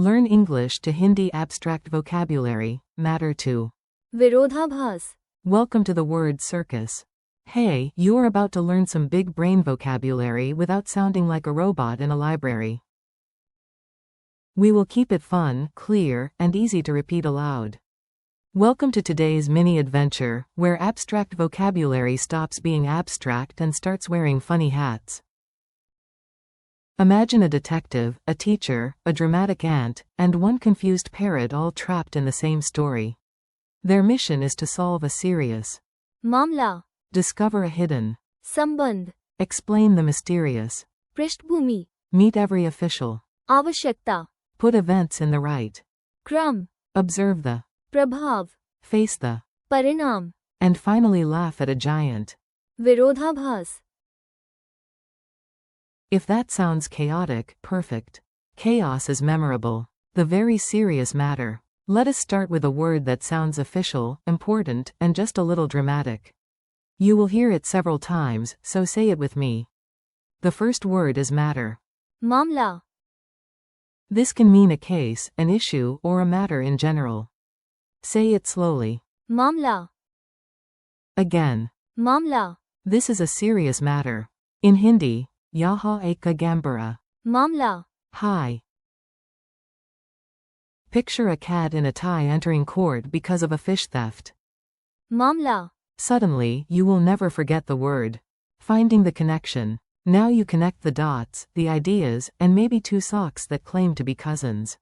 Learn English to Hindi abstract vocabulary, matter 2. विरोधाभास. Welcome to the word circus. Hey, you are about to learn some big brain vocabulary without sounding like a robot in a library. We will keep it fun, clear, and easy to repeat aloud. Welcome to today's mini adventure, where abstract vocabulary stops being abstract and starts wearing funny hats. Imagine a detective, a teacher, a dramatic ant, and one confused parrot all trapped in the same story. Their mission is to solve a serious मामला. discover a hidden संबंध. explain the mysterious पृष्ठभूमि. meet every official आवश्यकता. put events in the right क्रम. observe the प्रभाव. face the परिणाम. and finally laugh at a giant. विरोधाभास. If that sounds chaotic, perfect. Chaos is memorable. The very serious matter. Let us start with a word that sounds official, important, and just a little dramatic. You will hear it several times, so say it with me. The first word is matter. मामला. This can mean a case, an issue, or a matter in general. Say it slowly. मामला. Again. मामला. This is a serious matter. In Hindi, yaha eka gambara. मामला. Hi. Picture a cat in a tie entering court because of a fish theft. मामला. Suddenly, you will never forget the word. Finding the connection. Now you connect the dots, the ideas, and maybe two socks that claim to be cousins.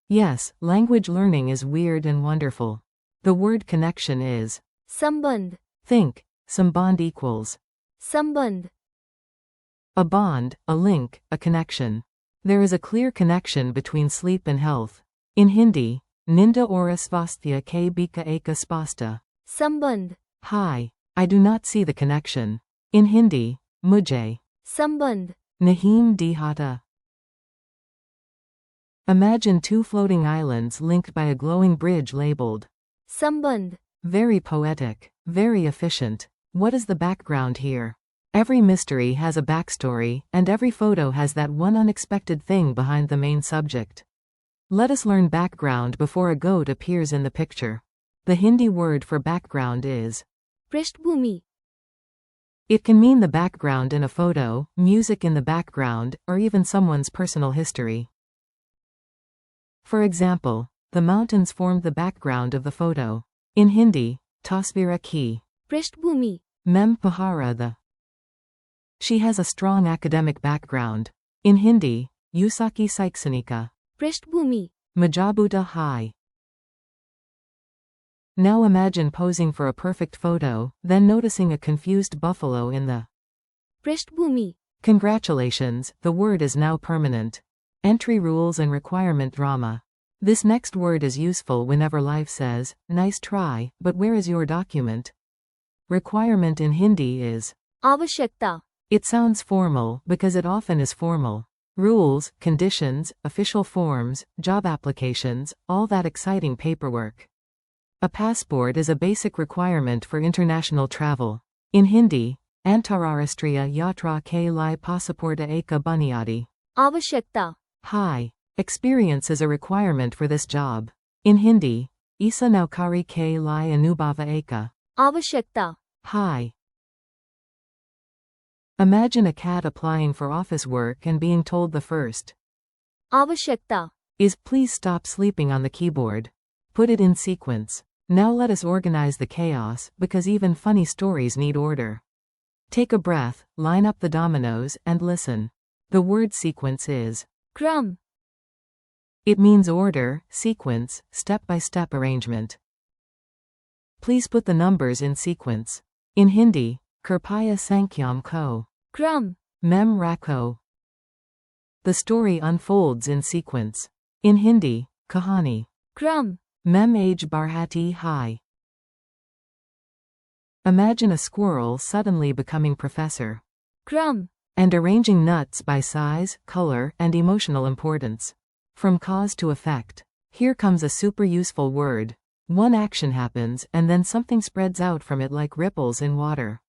Yes, language learning is weird and wonderful. The word connection is संबंध. think, some bond equals संबंध. a bond, a link, a connection. There is a clear connection between sleep and health. In Hindi, ninda ora svasthya ke bika eka spasta. संबंध. Hi. I do not see the connection. In Hindi, mujhe संबंध. nahin dihata. Imagine two floating islands linked by a glowing bridge labeled संबंध. very poetic, very efficient. What is the background here? Every mystery has a backstory, and every photo has that one unexpected thing behind the main subject. Let us learn background before a goat appears in the picture. The Hindi word for background is पृष्ठभूमि. It can mean the background in a photo, music in the background, or even someone's personal history. For example, the mountains formed the background of the photo. In Hindi, tasvira ki पृष्ठभूमि. mem pahara the. She has a strong academic background. In Hindi, Usaki Saiksanika पृष्ठभूमि. Majabuta Hai. Now imagine posing for a perfect photo, then noticing a confused buffalo in the पृष्ठभूमि. Congratulations, the word is now permanent. Entry rules and requirement drama. This next word is useful whenever life says, nice try, but where is your document? Requirement in Hindi is आवश्यकता. It sounds formal because it often is formal. Rules, conditions, official forms, job applications, all that exciting paperwork. A passport is a basic requirement for international travel. In Hindi, Antarashtriya Yatra ke liye pasaporta eka bunyadi. आवश्यकता. Hi. Experience is a requirement for this job. In Hindi, Isa naukari ke liye anubhava eka. आवश्यकता. Hi. Imagine a cat applying for office work and being told the first आवश्यकता. is please stop sleeping on the keyboard. Put it in sequence. Now let us organize the chaos, because even funny stories need order. Take a breath, line up the dominoes, and listen. The word sequence is क्रम. It means order, sequence, step-by-step arrangement. Please put the numbers in sequence. In Hindi, Kirpaya Sankyam Ko. क्रम. Mem Rakho. The story unfolds in sequence. In Hindi, Kahani. क्रम. Mem age barhati hai. Imagine a squirrel suddenly becoming professor. क्रम. And arranging nuts by size, color, and emotional importance. From cause to effect. Here comes a super useful word. One action happens, and then something spreads out from it like ripples in water.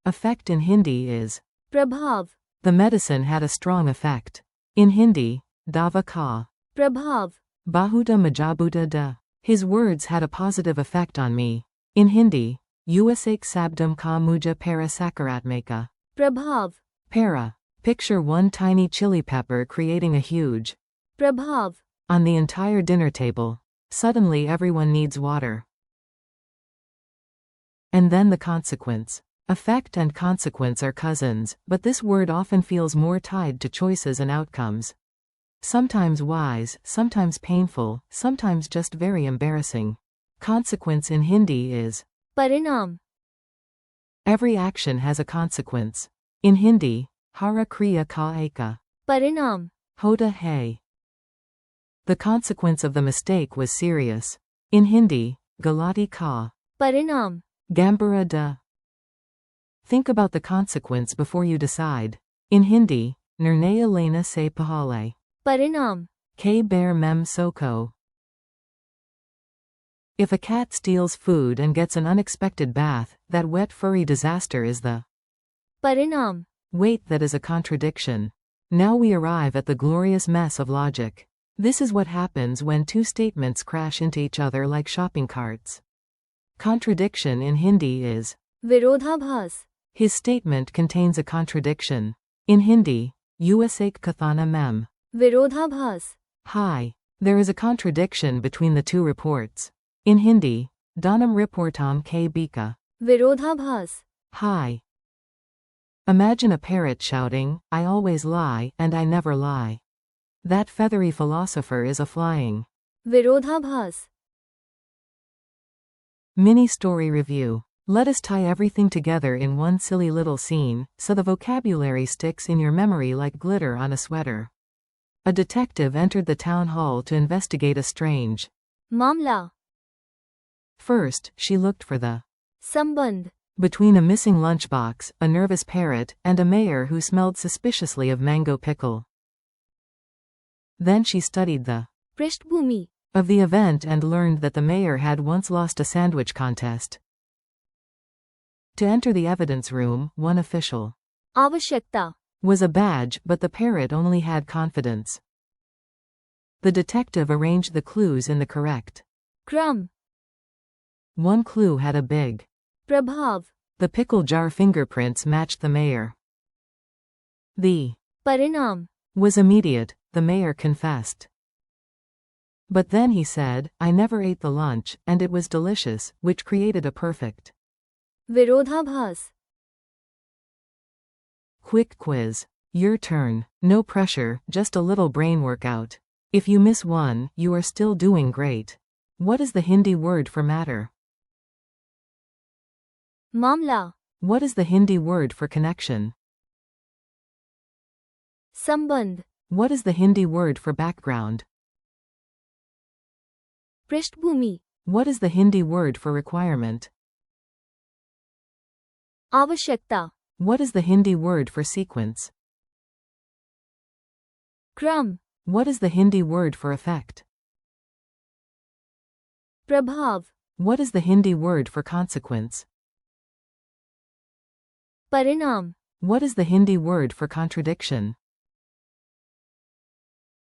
Effect in Hindi is prabhav. The medicine had a strong effect. In Hindi, dava ka prabhav, Bahuta majabuta da. His words had a positive effect on me. In Hindi, Uasak sabdam ka muja para sakaratmaka. prabhav, Para. Picture one tiny chili pepper creating a huge prabhav, on the entire dinner table. Suddenly everyone needs water. And then the consequence. Effect and consequence are cousins, but this word often feels more tied to choices and outcomes. Sometimes wise, sometimes painful, sometimes just very embarrassing. Consequence in Hindi is parinam, every action has a consequence. In Hindi, hara kriya ka eka. parinam, Hota hai. The consequence of the mistake was serious. In Hindi, galati ka. parinam, Gambara da. Think about the consequence before you decide. In Hindi, nirnaya lena se pahale. parinam, K bear mem soko. If a cat steals food and gets an unexpected bath, that wet furry disaster is the parinam, wait that is a contradiction. Now we arrive at the glorious mess of logic. This is what happens when two statements crash into each other like shopping carts. Contradiction in Hindi is virodhabhas, his statement contains a contradiction. In Hindi, Uasak kathana mem. virodhabhas, Hi. There is a contradiction between the two reports. In Hindi, Danam reportam k bika. virodhabhas, Hi. Imagine a parrot shouting, I always lie, and I never lie. That feathery philosopher is a flying. virodhabhas, Mini story review. Let us tie everything together in one silly little scene, so the vocabulary sticks in your memory like glitter on a sweater. A detective entered the town hall to investigate a strange mamla, First, she looked for the sambandh, between a missing lunchbox, a nervous parrot, and a mayor who smelled suspiciously of mango pickle. Then she studied the prishtbhumi, of the event and learned that the mayor had once lost a sandwich contest. To enter the evidence room, one official avashakta, was a badge, but the parrot only had confidence. The detective arranged the clues in the correct kram, one clue had a big prabhav, the pickle jar fingerprints matched the mayor. The parinam, was immediate, the mayor confessed. But then he said, I never ate the lunch, and it was delicious, which created a perfect virodhabhas, quick quiz. Your turn. No pressure, just a little brain workout. If you miss one, you are still doing great. What is the Hindi word for matter? mamla, What is the Hindi word for connection? sambandh, What is the Hindi word for background? prishtbhumi, What is the Hindi word for requirement? avashakta, What is the Hindi word for sequence? kram, What is the Hindi word for effect? prabhav, What is the Hindi word for consequence? parinam, What is the Hindi word for contradiction?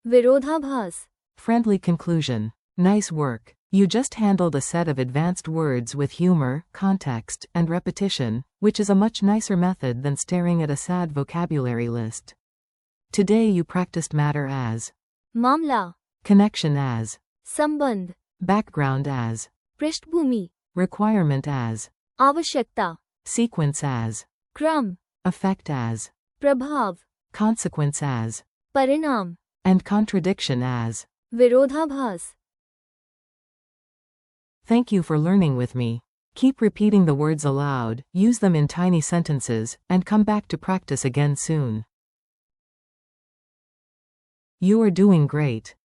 virodhabhas, Friendly conclusion. Nice work. You just handled a set of advanced words with humor, context, and repetition, which is a much nicer method than staring at a sad vocabulary list. Today you practiced matter as mamla, connection as sambandh, background as prishtbhumi, requirement as avashakta, sequence as kram, effect as prabhav, consequence as parinam, and contradiction as. virodhabhas. Thank you for learning with me. Keep repeating the words aloud, use them in tiny sentences, and come back to practice again soon. You are doing great.